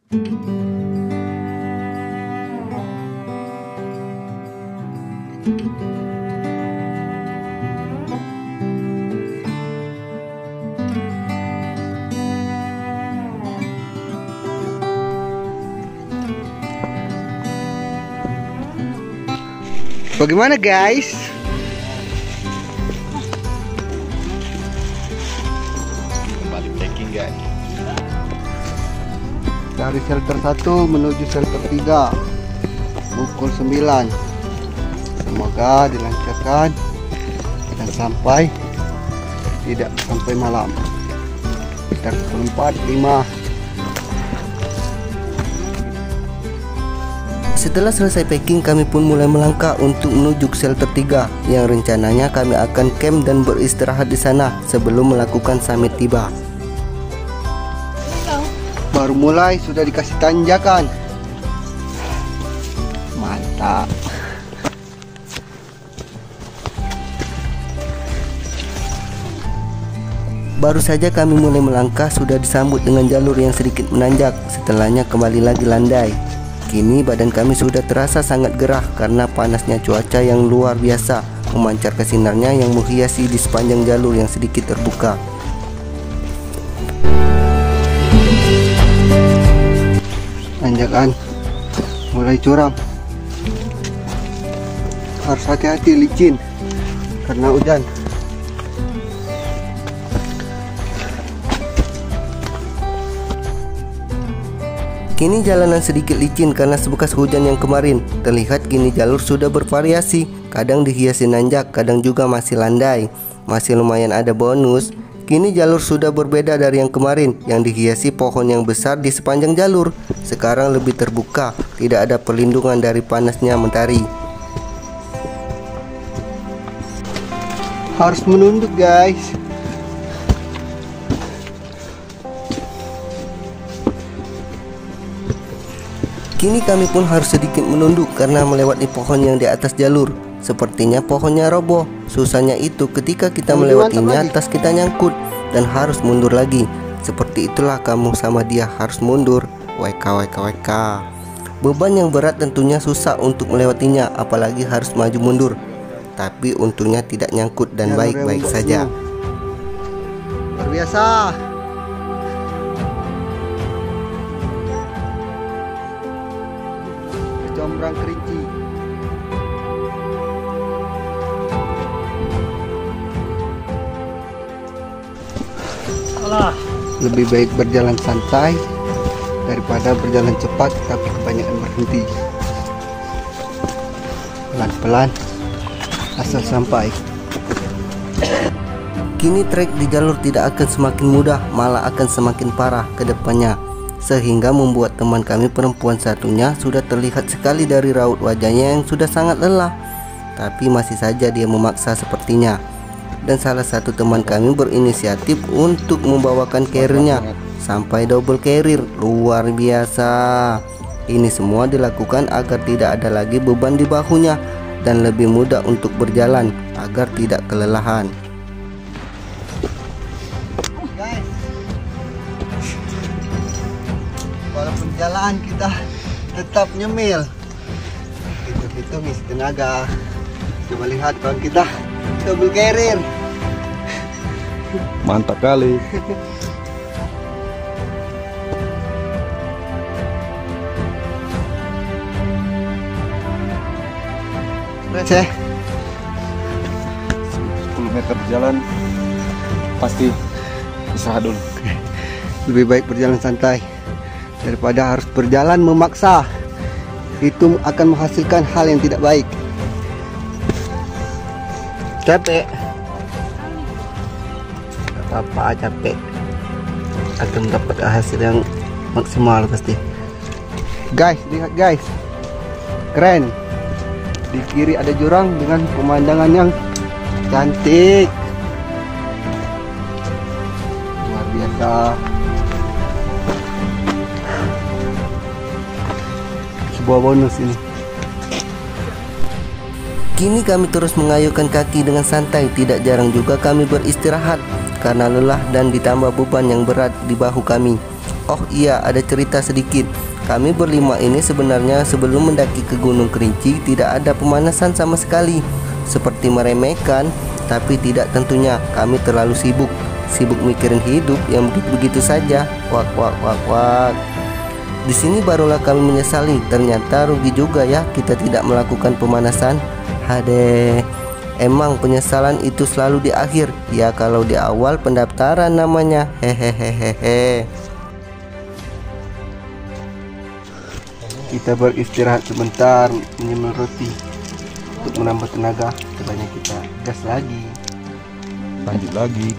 Bagaimana guys? Kembali packing guys. Dari shelter 1 menuju shelter 3 pukul 9. Semoga dilancarkan dan sampai tidak sampai malam. Sekitar pukul 4, 5. Setelah selesai packing, kami pun mulai melangkah untuk menuju ke shelter 3 yang rencananya kami akan camp dan beristirahat di sana sebelum melakukan summit tiba. Baru mulai sudah dikasih tanjakan. Mantap. Baru saja kami mulai melangkah sudah disambut dengan jalur yang sedikit menanjak, setelahnya kembali lagi landai. Kini badan kami sudah terasa sangat gerah karena panasnya cuaca yang luar biasa memancarkan sinarnya yang menghiasi di sepanjang jalur yang sedikit terbuka. Tanjakan mulai curam. Harus hati-hati licin karena hujan. Kini jalanan sedikit licin karena sebekas hujan yang kemarin. Terlihat kini jalur sudah bervariasi, kadang dihiasi nanjak, kadang juga masih landai. Masih lumayan ada bonus. Kini jalur sudah berbeda dari yang kemarin yang dihiasi pohon yang besar di sepanjang jalur. Sekarang lebih terbuka, tidak ada perlindungan dari panasnya mentari. Harus menunduk guys. Kini kami pun harus sedikit menunduk karena melewati pohon yang di atas jalur. Sepertinya pohonnya roboh. Susahnya itu ketika kita melewatinya, tas kita nyangkut dan harus mundur lagi. Seperti itulah kamu sama dia harus mundur. WK. Beban yang berat tentunya susah untuk melewatinya, apalagi harus maju mundur. Tapi untungnya tidak nyangkut dan baik-baik saja. Luar biasa. Kecombrang kerinci. Lebih baik berjalan santai daripada berjalan cepat tapi kebanyakan berhenti. Pelan-pelan asal sampai. Kini trek di jalur tidak akan semakin mudah, malah akan semakin parah ke depannya. Sehingga membuat teman kami perempuan satunya sudah terlihat sekali dari raut wajahnya yang sudah sangat lelah. Tapi masih saja dia memaksa sepertinya. Dan salah satu teman kami berinisiatif untuk membawakan carrier-nya sampai double carrier. Luar biasa. Ini semua dilakukan agar tidak ada lagi beban di bahunya dan lebih mudah untuk berjalan agar tidak kelelahan. Guys, walaupun jalan kita tetap nyemil, itu ngisi tenaga. Coba lihat kawan kita double carrier. Mantap kali. Stres ya. 10 meter jalan pasti istirahat dulu. Lebih baik berjalan santai daripada harus berjalan memaksa. Itu akan menghasilkan hal yang tidak baik. Capek. Apa capek akan mendapat hasil yang maksimal pasti. Guys, lihat guys, keren. Di kiri ada jurang dengan pemandangan yang cantik, luar biasa. Sebuah bonus ini. Kini kami terus mengayuhkan kaki dengan santai. Tidak jarang juga kami beristirahat karena lelah dan ditambah beban yang berat di bahu kami. Oh iya, ada cerita sedikit. Kami berlima ini sebenarnya sebelum mendaki ke Gunung Kerinci tidak ada pemanasan sama sekali. Seperti meremehkan, tapi tidak tentunya. Kami terlalu sibuk mikirin hidup yang begitu-begitu saja. Wak wak wak wak. Di sini barulah kami menyesali. Ternyata rugi juga ya kita tidak melakukan pemanasan. Hade. Emang penyesalan itu selalu di akhir. Ya kalau di awal pendaftaran namanya. Hehehehehe. Kita beristirahat sebentar menyemil roti untuk menambah tenaga. Setelahnya kita gas lagi. Lanjut lagi.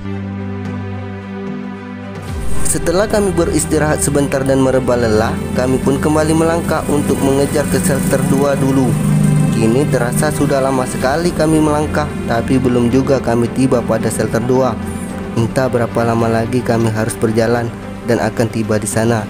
Setelah kami beristirahat sebentar dan mereba lelah, kami pun kembali melangkah untuk mengejar ke shelter 2 dulu. Kini terasa sudah lama sekali kami melangkah, tapi belum juga kami tiba pada shelter 2. Entah berapa lama lagi kami harus berjalan dan akan tiba di sana.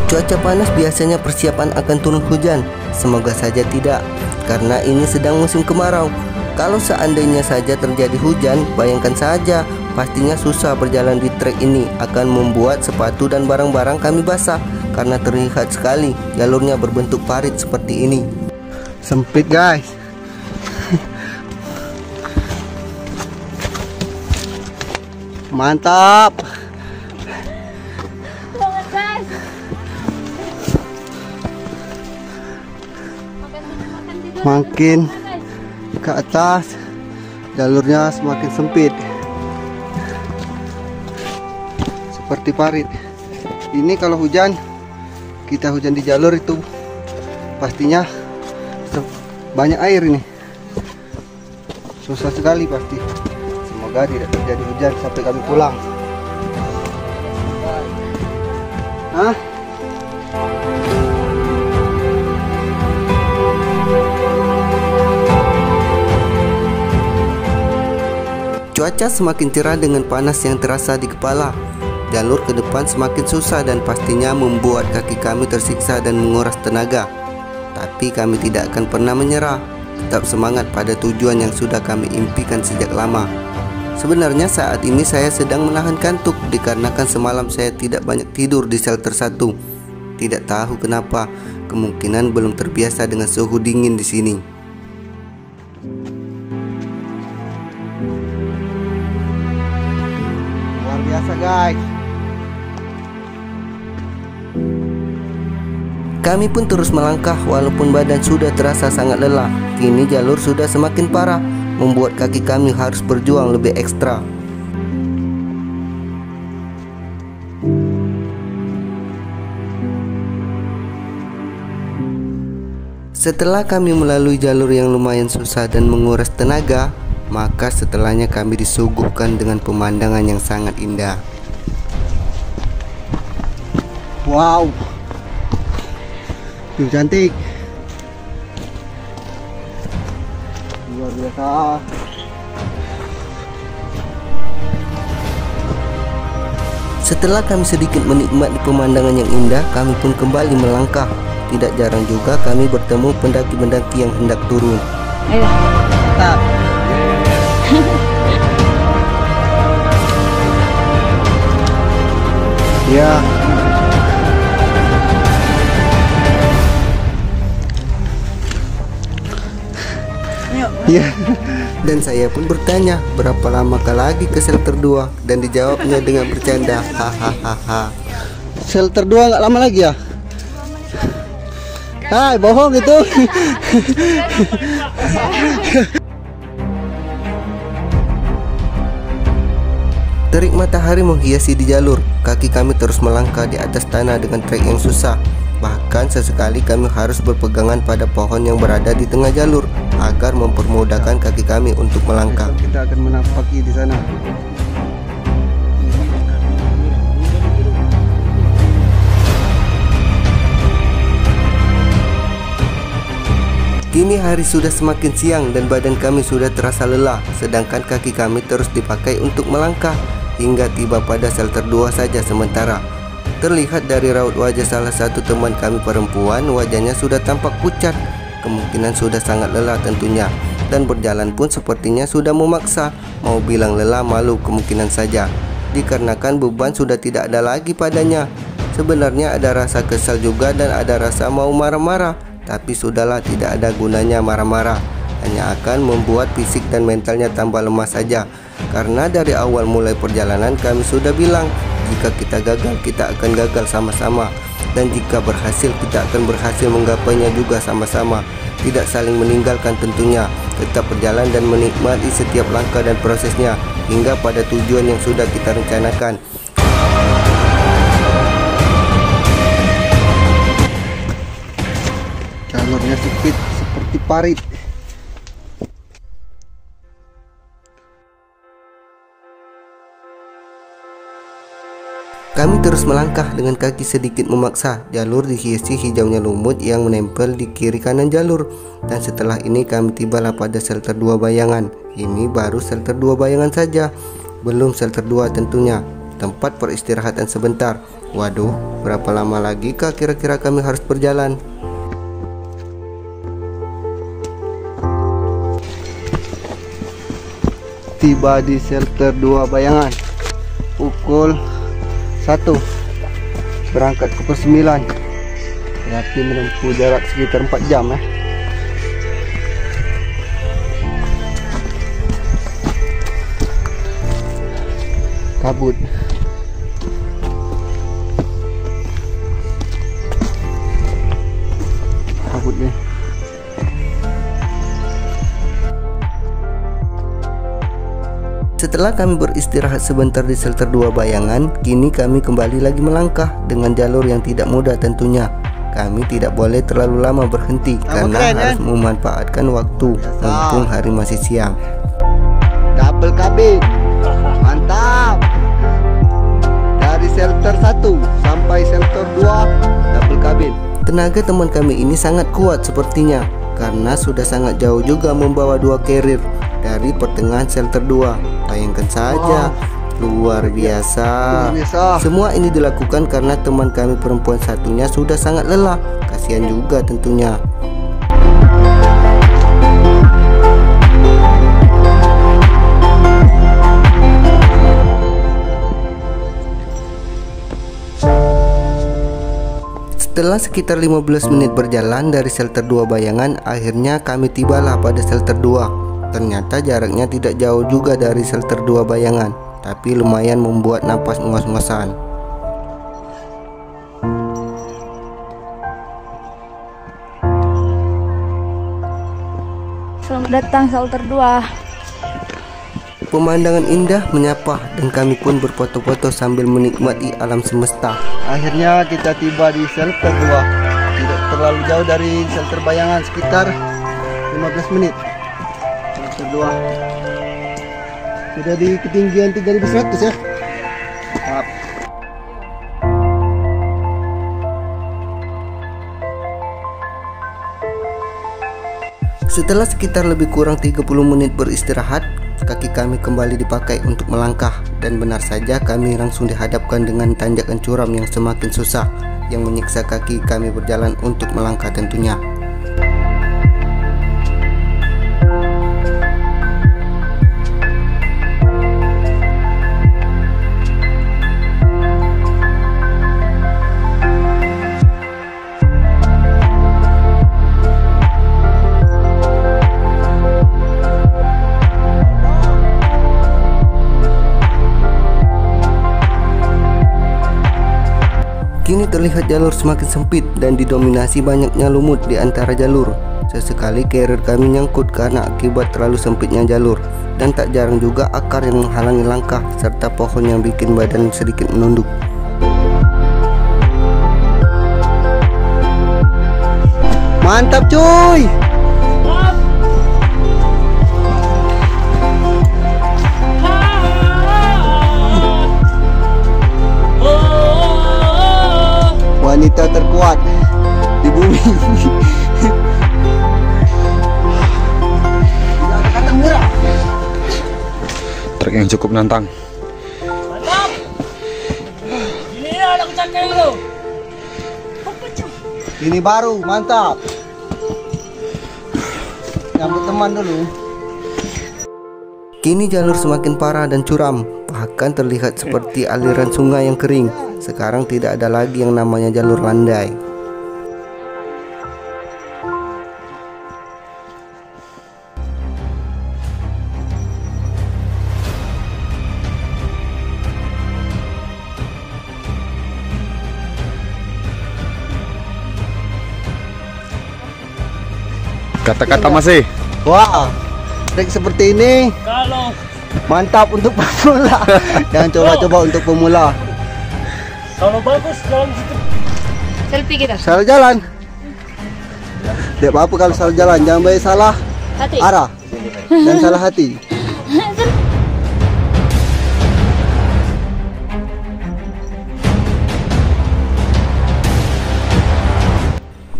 Cuaca panas biasanya persiapan akan turun hujan. Semoga saja tidak, karena ini sedang musim kemarau. Kalau seandainya saja terjadi hujan, bayangkan saja, pastinya susah berjalan di trek ini. Akan membuat sepatu dan barang-barang kami basah, karena terlihat sekali jalurnya berbentuk parit seperti ini. Sempit guys. Mantap. Makin ke atas jalurnya semakin sempit seperti parit. Ini kalau hujan, kita hujan di jalur itu pastinya banyak air ini. Susah sekali pasti. Semoga tidak terjadi hujan sampai kami pulang. Hah? Cuaca semakin cerah dengan panas yang terasa di kepala. Jalur ke depan semakin susah dan pastinya membuat kaki kami tersiksa dan menguras tenaga. Tapi kami tidak akan pernah menyerah. Tetap semangat pada tujuan yang sudah kami impikan sejak lama. Sebenarnya saat ini saya sedang menahan kantuk dikarenakan semalam saya tidak banyak tidur di shelter 1. Tidak tahu kenapa, kemungkinan belum terbiasa dengan suhu dingin di sini. Biasa guys. Kami pun terus melangkah walaupun badan sudah terasa sangat lelah. Kini jalur sudah semakin parah, membuat kaki kami harus berjuang lebih ekstra. Setelah kami melalui jalur yang lumayan susah dan menguras tenaga, maka setelahnya kami disuguhkan dengan pemandangan yang sangat indah. Wow, itu cantik, luar biasa. Setelah kami sedikit menikmati pemandangan yang indah, kami pun kembali melangkah. Tidak jarang juga kami bertemu pendaki-pendaki yang hendak turun. Ayo, tetap. Ya. Ya. Dan saya pun bertanya berapa lamakah lagi ke shelter 2 dan dijawabnya dengan bercanda, hahaha. Shelter 2 nggak lama lagi ya? Hai, bohong itu. Terik matahari menghiasi di jalur. Kaki kami terus melangkah di atas tanah dengan trek yang susah. Bahkan sesekali kami harus berpegangan pada pohon yang berada di tengah jalur agar mempermudahkan kaki kami untuk melangkah. Kita akan menapaki di sana. Kini hari sudah semakin siang dan badan kami sudah terasa lelah, sedangkan kaki kami terus dipakai untuk melangkah. hingga tiba pada shelter 2 saja sementara. Terlihat dari raut wajah salah satu teman kami perempuan, wajahnya sudah tampak pucat, kemungkinan sudah sangat lelah tentunya, dan berjalan pun sepertinya sudah memaksa. Mau bilang lelah malu kemungkinan saja, dikarenakan beban sudah tidak ada lagi padanya. Sebenarnya ada rasa kesal juga dan ada rasa mau marah-marah, tapi sudahlah, tidak ada gunanya marah-marah, hanya akan membuat fisik dan mentalnya tambah lemah saja. Karena dari awal mulai perjalanan kami sudah bilang, jika kita gagal, kita akan gagal sama-sama, dan jika berhasil, kita akan berhasil menggapainya juga sama-sama. Tidak saling meninggalkan tentunya, tetap berjalan dan menikmati setiap langkah dan prosesnya hingga pada tujuan yang sudah kita rencanakan. Jalurnya sempit seperti parit. Kami terus melangkah dengan kaki sedikit memaksa. Jalur dihiasi hijaunya lumut yang menempel di kiri kanan jalur. Dan setelah ini kami tibalah pada shelter 2 bayangan. Ini baru shelter 2 bayangan saja, belum shelter 2 tentunya. Tempat peristirahatan sebentar. Waduh, berapa lama lagi kah kira-kira kami harus berjalan? Tiba di shelter 2 bayangan pukul 1, berangkat pukul 9, berarti menempuh jarak sekitar 4 jam ya. Kabut. Kabut nih. Setelah kami beristirahat sebentar di shelter 2 bayangan, kini kami kembali lagi melangkah dengan jalur yang tidak mudah tentunya. Kami tidak boleh terlalu lama berhenti karena harus memanfaatkan waktu mumpung hari masih siang. Double kabin. Mantap. Dari shelter 1 sampai shelter 2 double kabin. Tenaga teman kami ini sangat kuat sepertinya, karena sudah sangat jauh juga membawa 2 carrier dari pertengahan shelter 2. Bayangkan saja, luar biasa. Semua ini dilakukan karena teman kami perempuan satunya sudah sangat lelah. Kasihan juga tentunya. Setelah sekitar 15 menit berjalan dari shelter 2 bayangan, akhirnya kami tibalah pada shelter 2. Ternyata jaraknya tidak jauh juga dari shelter 2 bayangan, tapi lumayan membuat napas ngos-ngosan. Selamat datang shelter 2. Pemandangan indah menyapa dan kami pun berfoto-foto sambil menikmati alam semesta. Akhirnya kita tiba di shelter 2. Tidak terlalu jauh dari shelter bayangan, sekitar 15 menit. Shelter 2 sudah di ketinggian 3100 ya. Mantap. Setelah sekitar lebih kurang 30 menit beristirahat, kaki kami kembali dipakai untuk melangkah, dan benar saja kami langsung dihadapkan dengan tanjakan curam yang semakin susah yang menyiksa kaki kami berjalan untuk melangkah tentunya. Kini terlihat jalur semakin sempit dan didominasi banyaknya lumut di antara jalur. Sesekali carrier kami nyangkut karena akibat terlalu sempitnya jalur, dan tak jarang juga akar yang menghalangi langkah serta pohon yang bikin badan sedikit menunduk. Mantap cuy. Wanita terkuat di bumi. Trek yang cukup menantang. Ini baru, mantap. Nyambut teman dulu. Kini jalur semakin parah dan curam, bahkan terlihat seperti aliran sungai yang kering. Sekarang tidak ada lagi yang namanya jalur landai. Kata-kata masih. Wah, trek seperti ini mantap untuk pemula. Jangan coba-coba untuk pemula. Kalau bagus jalan situ. Selfie kita. Salah jalan. Tidak apa-apa kalau salah jalan, jangan baik salah Hati. arah dan salah hati.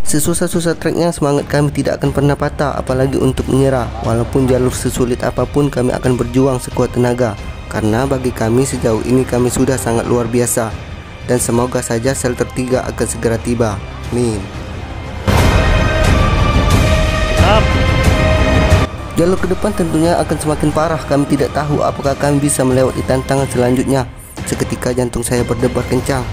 Sesusah-susah treknya, semangat kami tidak akan pernah patah, apalagi untuk menyerah. Walaupun jalur sesulit apapun, kami akan berjuang sekuat tenaga. Karena bagi kami sejauh ini kami sudah sangat luar biasa. Dan semoga saja shelter 3 akan segera tiba. Amin. Jalur ke depan tentunya akan semakin parah. Kami tidak tahu apakah kami bisa melewati tantangan selanjutnya. Seketika jantung saya berdebar kencang.